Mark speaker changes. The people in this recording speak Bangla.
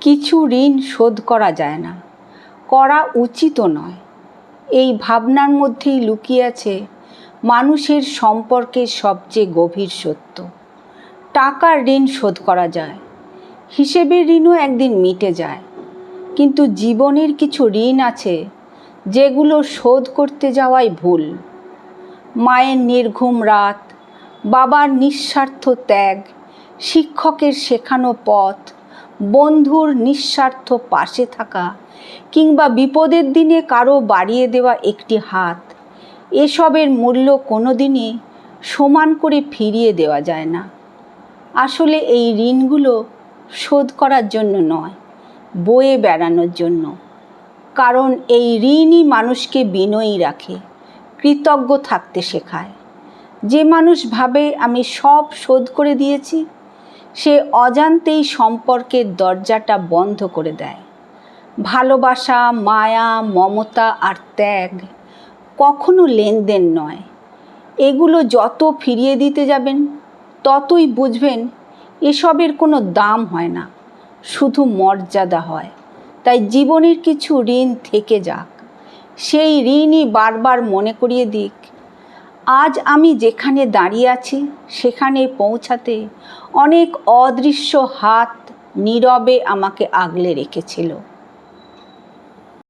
Speaker 1: কিছু ঋণ শোধ করা যায় না, করা উচিতও নয়। এই ভাবনার মধ্যেই লুকিয়ে আছে মানুষের সম্পর্কের সবচেয়ে গভীর সত্য। টাকার ঋণ শোধ করা যায়, হিসেবের ঋণও একদিন মিটে যায়, কিন্তু জীবনের কিছু ঋণ আছে যেগুলো শোধ করতে যাওয়াই ভুল। মায়ের নির্ঘুম রাত, বাবার নিঃস্বার্থ ত্যাগ, শিক্ষকের শেখানো পথ, বন্ধুর নিঃস্বার্থ পাশে থাকা, কিংবা বিপদের দিনে কারো বাড়িয়ে দেওয়া একটি হাত, এসবের মূল্য কোনোদিনই সমান করে ফিরিয়ে দেওয়া যায় না। আসলে এই ঋণগুলো শোধ করার জন্য নয়, বয়ে বেড়ানোর জন্য। কারণ এই ঋণই মানুষকে বিনয়ী রাখে, কৃতজ্ঞ থাকতে শেখায়। যে মানুষ ভাবে আমি সব শোধ করে দিয়েছি, সে অজান্তেই সম্পর্কের দরজাটা বন্ধ করে দেয়। ভালোবাসা, মায়া, মমতা আর ত্যাগ কখনো লেনদেন নয়। এগুলো যত ফিরিয়ে দিতে যাবেন ততই বুঝবেন এসবের কোনো দাম হয় না, শুধু মর্যাদা হয়। তাই জীবনের কিছু ঋণ থেকে যাক, সেই ঋণই বারবার মনে করিয়ে দিক আজ আমি যেখানে দাঁড়িয়ে আছি সেখানে পৌঁছাতে অনেক অদৃশ্য হাত নীরবে আমাকে আগলে রেখেছিল।